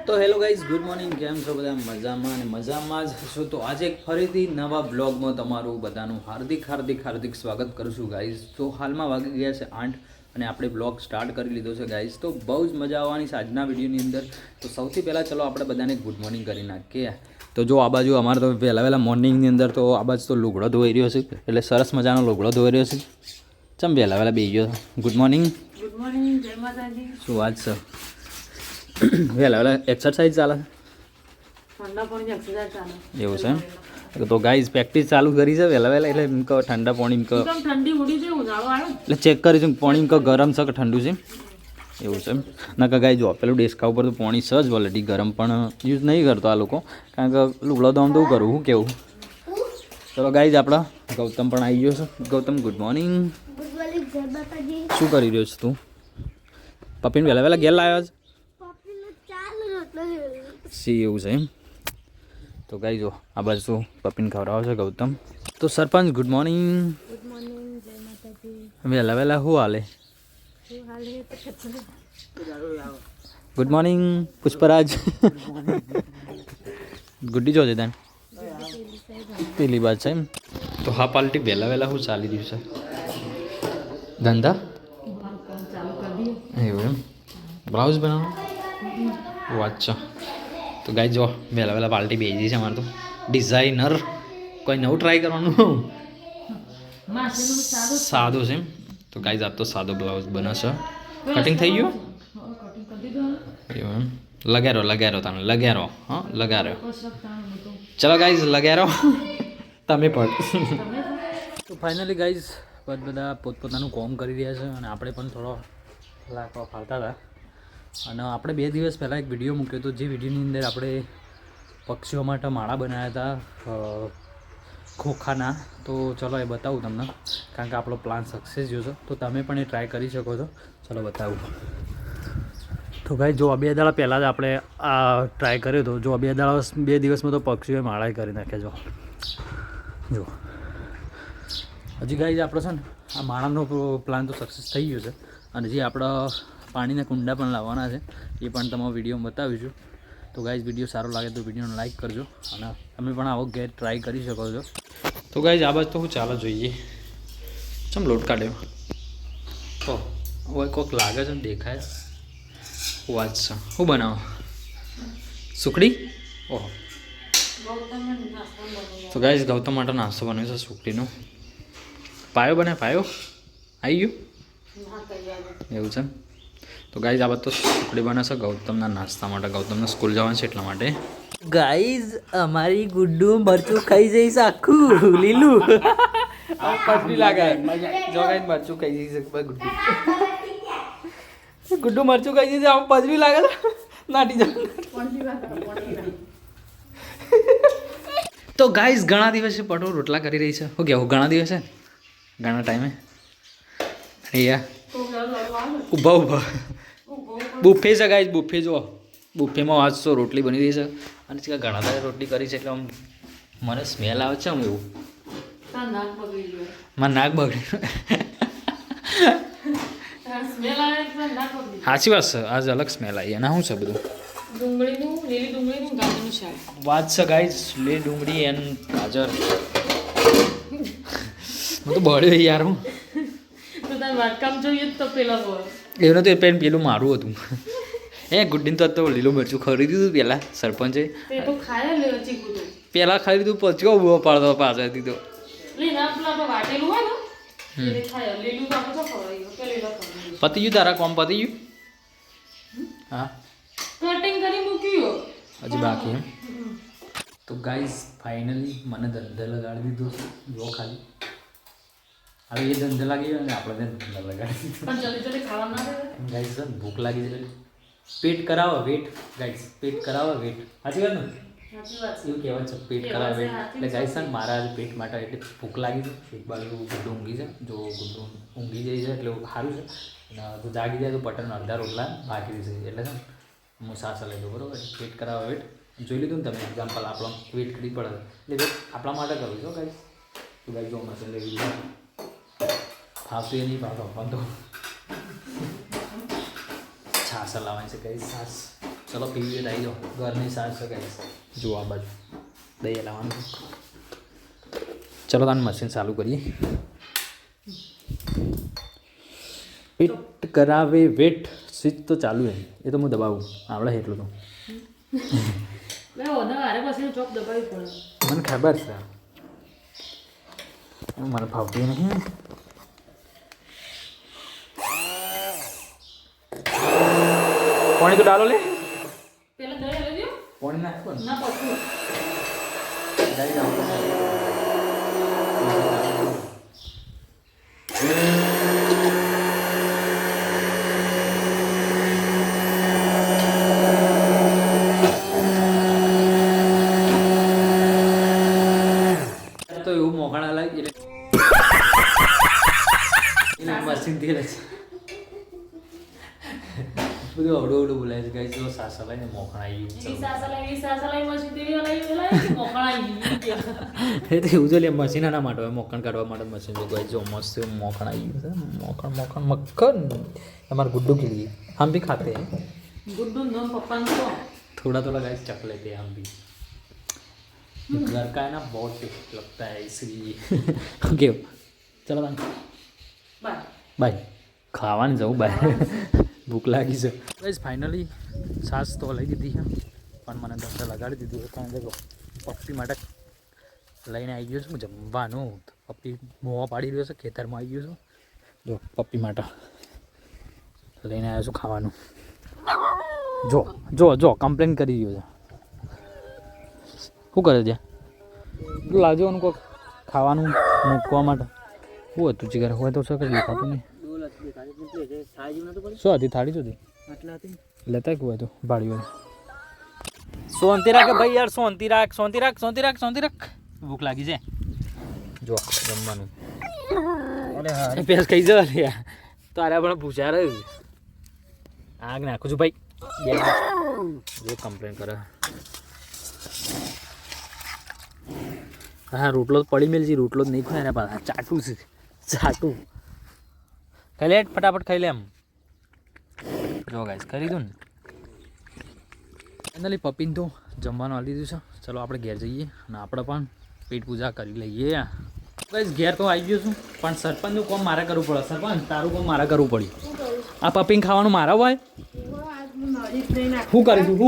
તો hello guys, good morning. કેમ છો બધા? મજામાં અને મજામાં જ હશો. તો આજે ફરીથી નવા બ્લોગમાં તમારું બધાનું હાર્દિક સ્વાગત કરું છું ગાઈઝ. તો હાલમાં વાગી ગયા છે 8 અને આપણે બ્લોગ સ્ટાર્ટ કરી લીધો છે ગાઈઝ. તો બહુ જ મજા આવવાની છે આજના વિડીયોની અંદર. તો સૌથી પહેલાં ચલો આપણે બધાને ગુડ મોર્નિંગ કરી નાખીએ. તો જો આ બાજુ અમારે તો વહેલા મોર્નિંગની અંદર તો આ બાજુ તો લુગડો ધોઈ રહ્યો છે, એટલે સરસ મજાનો લુગડો ધોઈ રહ્યો છે. ચમ વહેલા બેસી ગયો. Good morning. ગુડ મોર્નિંગ, જય માતાજી. શું વાત છે? વહેલા એક્સરસાઇઝ ચાલે ઠંડા પાણી એક્સરસાઇઝ ચાલે એવું છે. તો ગાઈઝ પ્રેક્ટિસ ચાલુ કરી છે વહેલા એટલે એમ કહો ઠંડા પાણી કહો એકદમ ઠંડી ઉડી છે, ઉનાળો આવ્યો એટલે ચેક કરીશું પાણી કહો ગરમ છે કે ઠંડુ છે એવું છે. ના કે ગાઈ જો પેલું ડેસ્કા ઉપર તો પાણી સજ ઓલરેડી ગરમ પણ યુઝ નહીં કરતો આ લોકો, કારણ કે લુગડો તો આમ તો કરું હું કેવું. ચલો ગાઈઝ આપણા ગૌતમ પણ આવી ગયો છે. Gautam good morning. શું કરી રહ્યો છે તું? પપ્પીને વહેલા ઘેર લાવ્યો છે સી એવું છે એમ. તો ગાઈ જો આ બાજુ શું પપ્પીને ખવડાવે છે ગૌતમ. તો સરપંચ ગુડ મોર્નિંગ. ગુડ મોર્નિંગ, જય માતાજી. વહેલા શું હાલે? Good morning Pushparaj. ગુડ્ડી જો છે તાન પેલી બાત છે એમ. તો હા પાલટી વહેલા શું ચાલી રહ્યું છે ધંધા ચાલુ કરી દઈએ. એવું એમ. બ્લાઉઝ બનાવો ઓ અચ્છા. તો ગાઈ જો વહેલા પાર્ટી બેસી છે અમારે તો. ડિઝાઇનર કોઈ નવું ટ્રાય કરવાનું માસીનું સારું સાદું છે એમ. તો ગાઈ આજ તો સાદો બ્લાઉઝ બને છે. કટિંગ થઈ ગયું કટિંગ કરી દીધું. એવું એમ. લગારો તમે લગારો હા લગારો. કસરત તાણ તો ચલો ગાઈઝ લગારો તમે પણ. તમે તો ફાઇનલી ગાઈઝ બધા પોતપોતાનું કોમ કરી રહ્યા છે અને આપણે પણ થોડો લાકવા ફાલતા હતા. અને આપણે 2 દિવસ પહેલાં એક વિડીયો મૂક્યો હતો, જે વિડીયોની અંદર આપણે પક્ષીઓ માટે માળા બનાવ્યા હતા ખોખાના. તો ચલો એ બતાવું તમને, કારણ કે આપણો પ્લાન સક્સેસ થયો છે. તો તમે પણ એ ટ્રાય કરી શકો છો. ચલો બતાવું. તો ભાઈ જો 2 દાડા પહેલાં જ આપણે આ ટ્રાય કર્યો હતો. જો 2 દિવસમાં તો પક્ષીઓએ માળા કરી નાખ્યા. જો હજી ગાઈઝ આપણો છે ને આ માળાનો પ્લાન તો સક્સેસ થઈ ગયો છે. અને જે આપણા પાણીના કુંડા પણ લાવવાના છે એ પણ તમે વિડીયોમાં બતાવીશું. તો ગાઈઝ વિડીયો સારો લાગે તો વિડીયોને લાઈક કરજો અને તમે પણ આવો ઘેર ટ્રાય કરી શકો છો. તો ગાઈઝ આ બાજુ તો હું ચાલો જોઈએ. ચમ લોટ કાઢ્યો તો હવે કોઈક લાગે છે ને દેખાય. વાત છે શું બનાવો? સુખડી. ઓહો. તો ગાઈઝ ગૌતમ માટે નાસ્તો બન્યો છે સુખડીનો. પાયો બને પાયો આવી ગયું એવું છે. તો ગાઈઝ આ બાદ તો સુખડી બને છે ગૌતમના નાસ્તા માટે. ગૌતમને સ્કૂલ જવાનું છે એટલા માટે. ગાઈઝ અમારી ગુડ્ડુ મરચું ખાઈ જઈશ આખું લીલું. પથરી લાગે જો ગાઈઝ મરચું ખાઈ જઈશ ગુડ્ડુ. ગુડ્ડુ મરચું ખાઈ જઈશ આમ પથરી લાગે નાટી જાય. તો ગાઈઝ ઘણા દિવસે પટો રોટલા કરી રહી છે. શું કહેવું? ઘણા દિવસે ઘણા ટાઈમે ઊભા બુફે છે ગાઈઝ. બુફે જો બુફેમાં આજ તો રોટલી બની રહી છે અને ઘણા બધા રોટલી કરી છે એટલે આમ મને સ્મેલ આવે છે આમ એવું. મારું નાક બગડ્યું. સાચી વાત છે. આજ અલગ સ્મેલ આવી. એના શું છે બધું? લીલી ડુંગળીનું ગાજરનું શાક. વાત છે ગાઈઝ. લીલી ડુંગળી એન્ડ ગાજર. હું તો બળ્યો યાર. હું તો તાર વાટકામ જોઈએ તો પેલા હોય એવું નતું પેલું મારું હતું. ગુડ્ડીને તો લીલું મરચું ખરીદ્યું હતું પહેલાં સરપંચે. તે તો ખાય લે ચીકુ તો પહેલાં ખરીદ્યું પછી ઉભો પાડતો પાછળથી તો. લીલા પેલા તો વાટેલું હોય ને તે ખાય. લીલું તો આપણે તો ખવાય કે લીલા ખવાય. પતી ગયું તારા કોમ? પતી ગયું? હા કટિંગ કરી મૂક્યું હજી બાકી એમ. તો ગાઈઝ ફાઇનલી મને ધંધે લગાડી દીધો છે. જો ખાલી હવે એ ધંધે લાગી ગયો અને આપણે ધંધા લગાડી દીધો. પણ જલ્દી ખાવા ના દે. ગાઈઝ ભૂખ લાગી છે. પેટ કરાવો વેટ. ગાઈઝ પેટ કરાવો વેટ. સાચી વાત ને? સાચી વાત છે. એવું કહેવાય છે પેટ કરાવો વેટ. એટલે ગાઈઝ છે ને મારા આજે પેટ માટે એટલે ભૂખ લાગી છે. એક બાજુ ગુડ્ડુ ઊંઘી છે. જો ગુડ્ડુ ઊંઘી જાય છે એટલે સારું છે. અને જો જાગી જાય તો પટન અડધા રોટલા બાકી રહેશે. એટલે છે ને હું સાસા લઈ દઉં બરાબર. પેટ કરાવો વેટ જોઈ લીધું ને તમે એક્ઝામ્પલ. આપણો વેટ કરી પડે એટલે આપણા માટે કરવું છો ગાઈઝ. તો ગાઈઝ જો મશીન લઈ લીધું ફાવતું એ નહીં પાડતો પણ તો છાસ લાવવાની છે ગાઈઝ. છાસ ચલો પીવી આવી જાઓ ઘરની સાસ ગાઈસ જુઓ આ બાજુ દહીં લાવવાનું ચલો તાનું મશીન ચાલુ કરીએ વેટ કરાવે વેટ સ્વિચ તો ચાલુ હે એ તો હું દબાવું આવડે એટલું તો મને ખબર છે મને ફાવતી નહીં પાણી તો ડાલો લે પાણી નાખો ને તો એવું મોકળા લાગે એટલે મશીનથી રહે છે બધું અવડું અવડું બોલાય છે ગાઈસ જો સાસા લઈને મોકળા આવી એ તો એવું જો લે મશીન ના માટે હોય મોકણ કાઢવા માટે મશીન જો ગાઈસ જો મસ્ત મોકણ આવી ગયું છે મોકણ મક્કન તમારું ગુડ્ડू के लिए हम भी खाते हैं गुड्डू नो पप्पा को थोड़ा थोड़ा गाइस चख लेते हैं हम भी घर का है ना बहुत टेस्ट लगता है इसलिए ओके चलो बाय બાય ખાવાનું જવું બાય ભૂખ લાગી છે ગાઈસ ફાઇનલી સાસ તો લઈ દીધી છે પણ મને દંડ લગાડી દીધું છે કારણ કે પપ્પી માટે લઈને આવી ગયો છું જમવાનું પપ્પી મોવા પાડી રહ્યો છે ખેતરમાં આવી ગયો છું જો પપ્પી માટે લઈને આવ્યો છું ખાવાનું જો જો જો કમ્પ્લેન કરી રહ્યો છે શું કરે છે લાવજો એનું કોઈક ખાવાનું મૂકવા માટે શું હતું ચિકર હોય તો શકે દેખાતું નહીં શું હતી થાળી શું હતી લેતા કે હોય તો ભાડી હોય શાંતિ રાખ ભાઈ યાર શાંતિ રાખ શાંતિ રાખ શાંતિ રાખ શાંતિ રાખ ભૂખ લાગી છે જો જમવાનું અરે હા પેસ ખાઈ જવા યાર તારે પણ પૂછ્યા રહ્યું આગ નાખું છું ભાઈ જો કમ્પ્લેન કરે હા રોટલો પડી મેલ છે રોટલો જ નહીં ખાય ને પાછા ચાટું છે ચાટું ખાઈ લે ફટાફટ ખાઈ લે એમ જો ગાઈસ કરી દઉં ને ફાઇનલી પપ્પીને તો જમવાનું આપી દીધું છે ચલો આપણે ઘેર જઈએ અને આપણે પણ પેટ પૂજા કરી લઈએ ગાઈસ ઘેર તો આવી ગયો છું પણ સરપંચનું કામ મારે કરવું પડે સરપંચ તારું કામ મારે કરવું પડ્યું આ પપ્પીને ખાવાનું મારા હોય શું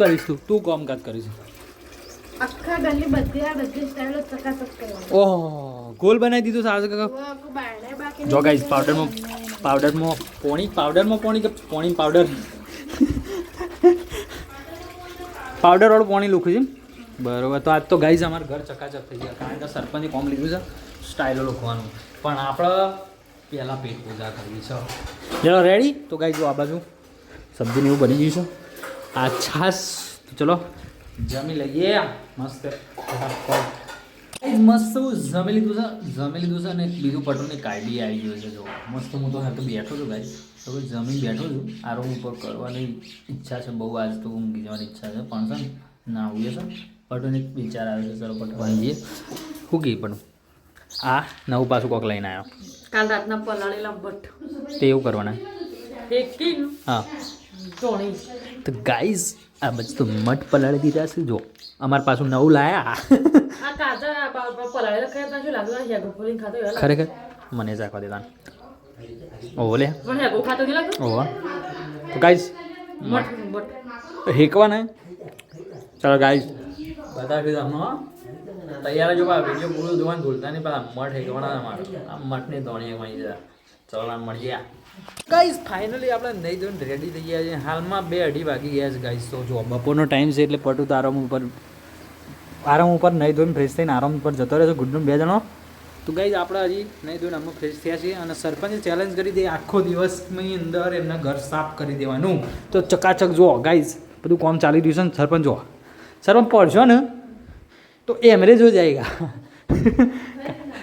કરીશ તું કામકાજ કરીશું આખા ગલી બધી સ્ટાઈલો ચકાચક કરવા ઓહ ગોલ બનાવી દીધું સારું કાકા જો ગાઈસ પાવડરમાં પોણી પાવડર વાળું પોણી લખ્યું છે બરોબર તો આજ તો ગાઈસ અમારું ઘર ચકાચક થઈ ગયા કારણ કે સરપંચે કોમ લીધું છે સ્ટાઇલો લખવાનું પણ આપણે પહેલાં પેટ પૂજા કરવી છે ચલો રેડી તો ગાઈસ જો આ બાજુ સબ્જીને એવું બની ગયું છે આ છાશ તો ચલો જમી લઈએ મસ્ત મસ્ત જમી લીધું છે અને બીજું પટોની કાઢી આવી ગયું છે જો મસ્ત હું તો હા તો બેઠો છું ભાઈ તો જમી બેઠો છું આ રૂમ ઉપર કરવાની ઈચ્છા છે બહુ આજ તો ઊંઘી જવાની ઈચ્છા છે પણ છે ને ના આવીએ છે પટોને એક વિચાર આવે છે ચલો પટો વાંચીએ શું કહી પણ આ નવું પાછું કોક લઈને આવ્યો કાલ રાતના પલાળેલા બટ તે એવું કરવાના હા તો ગાઈઝ આ બધું તો મઠ પલાળી દીધા છે જો અમારે પાછું નવું લાયા ખરેખર મને ચાખવા દેતા ઓહો લે ઓહો તો ગાઈઝ હેકવા ને ચાલો ગાઈઝ બતાવી તમને તૈયાર જો વિડીયો પૂરો જોવાનું ભૂલતા નહીં પણ મઠ હેકવાના અમારે આ મઠની ધોણી મળી જાય ચલો મળીએ ગાઈઝ ફાઇનલી આપણે નહીં ધોઈને રેડી થઈ ગયા છે હાલમાં 2:30 વાગી ગયા છે ગાઈઝ તો જો બપોરનો ટાઈમ છે એટલે પટુ તો આરામ ઉપર નહીં ધોઈને ફ્રેશ થઈને આરામ ઉપર જતો રહેશે ગુડનું 2 જણો તો ગાઈઝ આપણે હજી નહીં ધોઈને આમાં ફ્રેશ થયા છીએ અને સરપંચે ચેલેન્જ કરી દે આખો દિવસની અંદર એમના ઘર સાફ કરી દેવાનું તો ચકાચક જુઓ ગાઈઝ બધું કામ ચાલી રહ્યું છે ને સરપંચ જુઓ સરપંચ પડશો ને તો એમરેજ હો જાયગા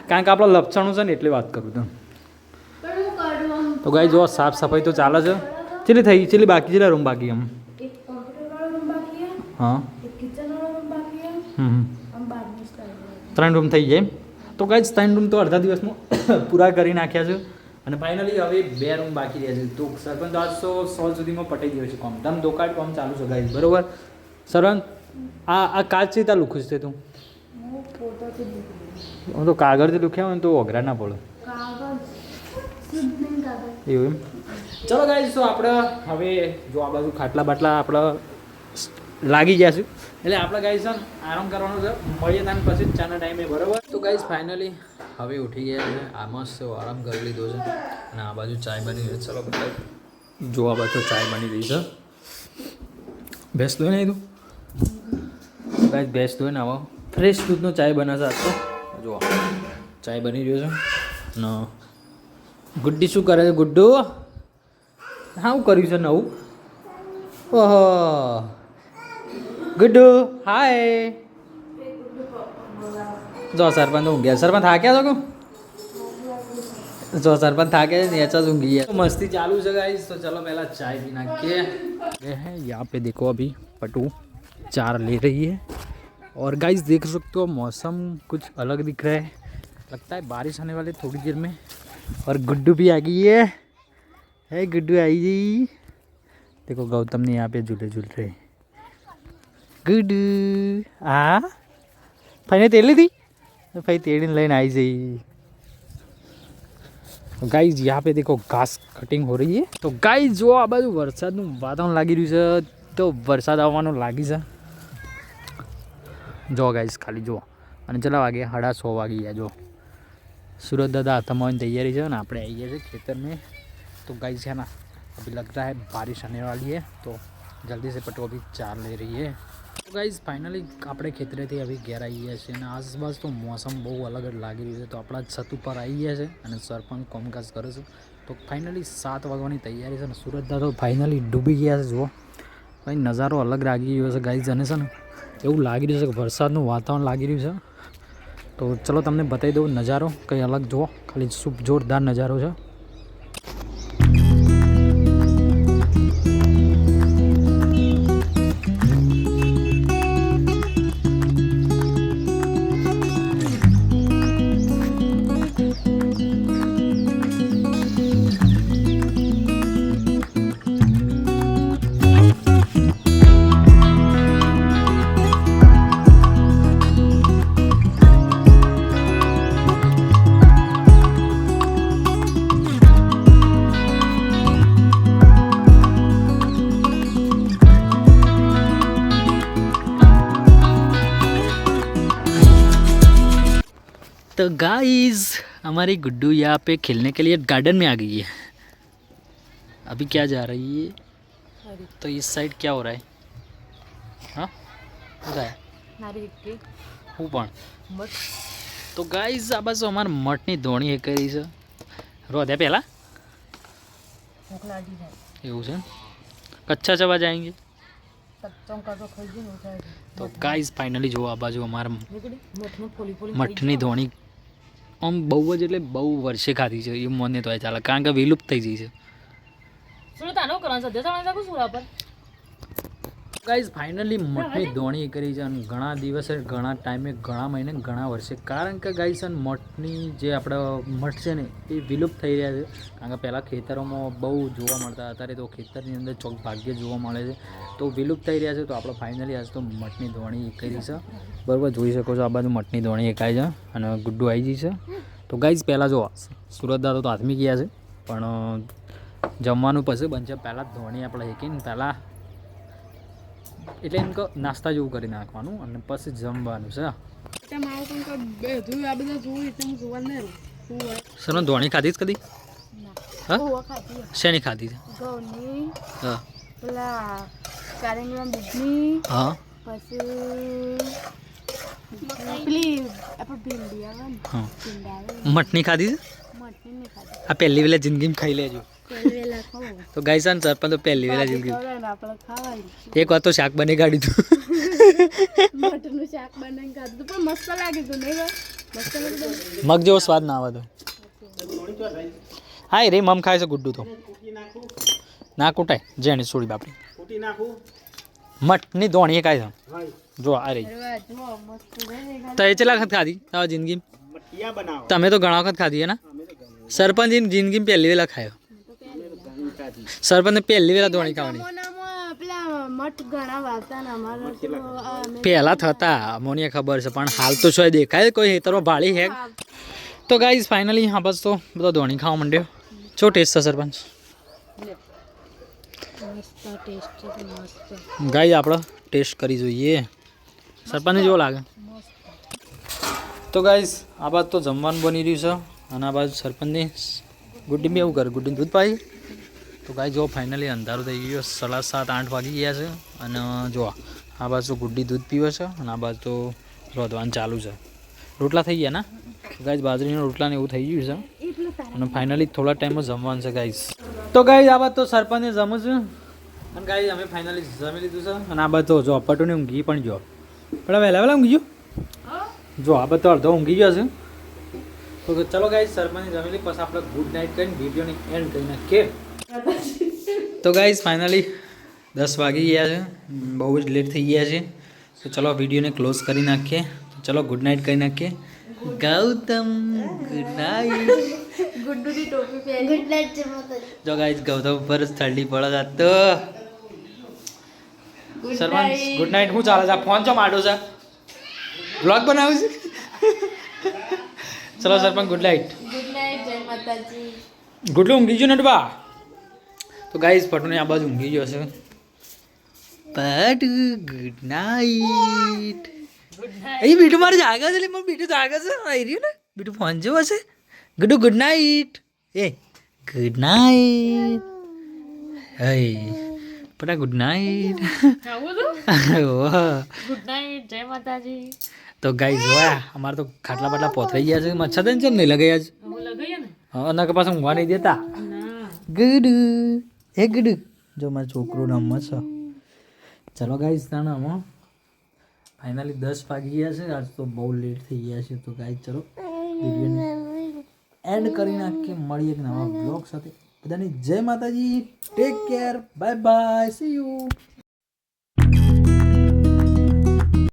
કારણ કે આપણા લપસણું છે ને એટલી વાત કરું તો તો ગાઈ જો સાફ સફાઈ તો ચાલે છે ચેલી બાકી ચેલા રૂમ બાકી એમ હા 3 રૂમ થઈ જાય તો ગાઈ 3 રૂમ તો અડધા દિવસમાં પૂરા કરી નાખ્યા છે અને ફાઇનલી હવે 2 રૂમ બાકી રહ્યા છે. તો સરપંચ આજ તો 100 સુધીમાં પટી ગયો છે કામ. ધમ ધોકાટ કામ ચાલુ છે ગાઈસ, બરોબર. સરપંચ આ કાચ છે ત્યાં લુખું છે તું? હું ફોટોથી લીધી. હું તો કાગળથી લુખ્યા હોય ને તો અઘરા ના પડે કાગળ શુદ્ધ નહીં કાગળ. એવું એમ. ચલો ગાઈસ, તો આપણે હવે જો આ બાજુ ખાટલા બાટલા આપણે લાગી ગયા છે એટલે આપણે ગાઈસ છે ને આરામ કરવાનો છે. મળીએ તાને પછી ચાના ટાઈમે, બરોબર. તો ગાઈસ ફાઇનલી હવે ઉઠી ગયા છે. આ મસ્ત આરામ કરી લીધો છે અને આ બાજુ ચાય બની રહી છે. ચલો બધા જો આ બાજુ ચાય બની રહી છે. ભેંસ દોઈ નહીં તું ગાઈસ? ભેંસ દોઈ ને આવો ફ્રેશ દૂધનો ચાય બનાવશે આજ તો. જો ચાય બની રહ્યો છે ને ગુડ્ડી શું કરે છે? ગુડ્ડુ હા હું કર્યું છે નવું? ઓહો ગુડ્ડુ હાય. જો સરપંચ ઊંઘ્યા. સરપંચ થાક્યા છો કે? જો સરપંચ થાક્યા છે નેચા જ ઊંઘી ગયા. મસ્તી ચાલુ છે गाइस. तो चलो पहला चाय पी नाखिए. ये है यहाँ पे देखो अभी पटू 4 ले रही है और गाइस देख सकते हो मौसम कुछ अलग दिख रहा है. लगता है बारिश आने वाली थोड़ी देर में. और गुड्डू भी आ गई है गुड्डू आई गई. देखो गौतम ने यहाँ पे झूले झूल रहे. गुड्डू हाँ भाई ने तेल ली थी भाई तेड़ी लाइन आई गई. तो गाइस यहाँ पे देखो घास कटिंग हो रही है. तो गाइस जो आ बाजू वरसादનું વાતાવરણ લાગી રહ્યું છે તો વરસાદ આવવાનું લાગી છે. જો ગાइस ખાલી જો અને ચલા વાગે 6:30 વાગી ગયા. જો सूरज दादा हाथमा तैयारी है ना આપણે આવી ગયા છે ખેતર में. तो गाइस है ना अभी लग रहा है बारिश आने वाली है तो जल्दी से पटो अभी 4 ले रही है. तो गाइस फाइनली આપણે ખેતરેથી અભી ઘેર આવી ગયા છે અને આસપાસ તો મોસમ બહુ અલગ જ લાગી રહ્યું છે. તો આપણા છત ઉપર આવી ગયા છે અને સરપંચ કામકાજ કરે છે. તો ફાઇનલી 7 વાગવાની તૈયારી છે અને सूरज दादा ફાઇનલી ડૂબી ગયા છે. જુઓ ભાઈ નજારો અલગ લાગી રહ્યો છે ગાઈસ. અને છે ને એવું લાગી રહ્યું છે કે વરસાદનું વાતાવરણ લાગી રહ્યું છે. તો ચલો તમને બતાવી દઉં નજારો કંઈ અલગ. જુઓ ખાલી શું જોરદાર નજારો છે. तो गाइस हमारी गुड्डू यहाँ पे खेलने के लिए गार्डन में आ गई है. अभी क्या जा रही है? तो इस साइड क्या हो रहा है? हाँ क्या है? હું પણ તો ગાઈઝ આ બાજુ અમારે મઠની ધોણી એ કરી છે. રોધ્યા પહેલાં એવું છે. કચ્છા ચવા જાયંગે. તો ગાઈઝ ફાઇનલી જો આ બાજુ અમારે મઠની ધોણી આમ બહુ જ એટલે બહુ વર્ષે ખાધી છે એ મને તો ચાલે કારણ કે વિલુપ્ત થઈ ગઈ છે. ગાઈઝ ફાઇનલી મઠની ધોણી કરી છે અને ઘણા દિવસે ઘણા ટાઈમે ઘણા મહિને ઘણા વર્ષે કારણ કે ગાઈઝ મઠની જે આપણા મઠ છે ને એ વિલુપ્ત થઈ રહ્યા છે. કારણ કે પહેલાં ખેતરોમાં બહુ જોવા મળતા અત્યારે તો ખેતરની અંદર ચોક ભાગ્ય જોવા મળે છે તો વિલુપ્ત થઈ રહ્યા છે. તો આપણે ફાઇનલી આજ તો મઠની ધોણી કરી છે. બરાબર જોઈ શકો છો આ બાજુ મઠની ધોણી એકાય છે અને ગુડ્ડુ આવી ગઈ છે. તો ગાઈઝ પહેલાં જો સુરત દાદા તો હાથમી ગયા છે પણ જમવાનું પછી બનશે. પહેલાં ધોણી આપણે હેકીને પહેલાં એટલે એમ કે નાસ્તા જેવું કરી નાખવાનું અને પછી જમવાનું છે. સર ધોણી ખાધી જ કદી? હા શેની ખાધી છે? હા હા મઠની ખાધી છે? આ પહેલી વેલા જિંદગીમાં ખાઈ લેજો. તો ગાઈસ આન સરપંચ તો પહેલી વેલા જિંદગી એક વાર તો શાક બની કાઢ્યું હતું. મટરનું શાક બનાવીને ખાધું પણ મસ્ત લાગ્યું હતું નહીં? મગ જેવો સ્વાદ ના આવે તો હા રે મમ ખાય છે ગુડ્ડુ તો ના કૂટાય જેને છોડી બાપડી મઠની ધોણી ખાય છે. જો આ રહી તો એ ચેલા વખત ખાધી તારા જિંદગી? તમે તો ઘણા વખત ખાધી હે ને? સરપંચ જિંદગી પહેલી વેલા ખાયો સરપંચને પહેલી વેલા ધોણી ખાવાની મોનામાં પેલા મઠ ઘણા વાવતા ને અમારા તો અમે પહેલા થતા મને ખબર છે પણ હાલ તો શું દેખાય કોઈ હેતરો ભાળી હે તો ગાઈઝ ફાઇનલી હા બસ તો બધો ધોણી ખાવા માંડ્યો શું ટેસ્ટ છે સરપંચ મસ્ત ટેસ્ટ છે મસ્ત ગાઈઝ આપણે ટેસ્ટ કરી જોઈએ સરપંચને જેવો લાગે તો ગાઈઝ આ બાદ તો જમવાનું બની રહ્યું છે અને આ બાજુ સરપંચની ગુડ્ડી બી એવું કરે ગુડ્ડીને દૂધ પાઈ તો ગાઈ જો ફાઇનલી અંધારું થઈ ગયું 7:30-8 વાગી ગયા છે અને જો આ બાજુ ગુડ્ડી દૂધ પીવે છે અને આ બાજુ તો રોધવાનું ચાલુ છે રોટલા થઈ ગયા ને ગાઈઝ બાજરીના રોટલા ને એવું થઈ ગયું છે અને ફાઇનલી થોડા ટાઈમમાં જમવાનું છે ગાઈઝ તો ગાઈઝ આ બાદ તો સરપંચને જમું છું અને ગાઈઝ અમે ફાઇનલી જમી લીધું છે અને આ બાદ તો જો પટુને ઊંઘી પણ જો પેલા વહેલા ઊંઘી ગયો જો આ બાદ તો અડધો ઊંઘી ગયો છે તો ચલો ગાઈઝ સરપંચની જમી લઈ પછી આપણે ગુડ નાઇટ કરીને વિડીયોની એન્ડ કરી નાખીએ તો ગાઈઝ ફાઇનલી 10 વાગી ગયા છે બહુ જ લેટ થઈ ગયા છે તો ચલો વિડીયોને ક્લોઝ કરી નાખીએ તો ચલો ગુડ નાઇટ કરી નાખીએ ગૌતમ ગુડ નાઇટ ગુડ્ડુની ટોપી પહેરી ગુડ નાઈટ છે માતાજી જો ગાઈઝ ગૌતમ ઉપર જ ઠંડી પડે છે તો સરપંચ ગુડ નાઇટ શું ચાલે છે ફોન ચો માટો છે બ્લોગ બનાવું છે ચલો સરપંચ ગુડ નાઇટ જય માતાજી ગુડલું ઊંઘી ગયો નટબા તો ગાઈઝ પટુને આ બાજુ ઊંઘી ગયો છે પટ ગુડ નાઇટ એ બીટું મારે જાગે છે એટલે બીટું જાગે છે આવી રહ્યું ને બીટું ફોન જેવો છે ગુડુ ગુડ નાઇટ એ ગુડ નાઇટ હે પટા ગુડ નાઇટ ગુડ નાઇટ જય માતાજી તો ગાઈઝ વાહ અમારે તો ખાટલા બાટલા પોતરાઈ ગયા છે મચ્છર તો કેમ નહીં લગાઈ આજ હું લગાઈએ ને હા ના કે પાછું ઊંઘવા નહીં દેતા ના ગુડુ હે ગુડુ જો મારું છોકરું રમત છે ચલો ગાઈઝ તાણામાં ફાઇનલી 10 વાગી ગયા છે આજ તો બહુ લેટ થઈ ગયા છે તો ગાઈઝ ચલો વિડીયોને એન્ડ કરી નાખીએ મળીએ એક નવા બ્લોગ સાથે બધાની જય માતાજી take care bye bye see you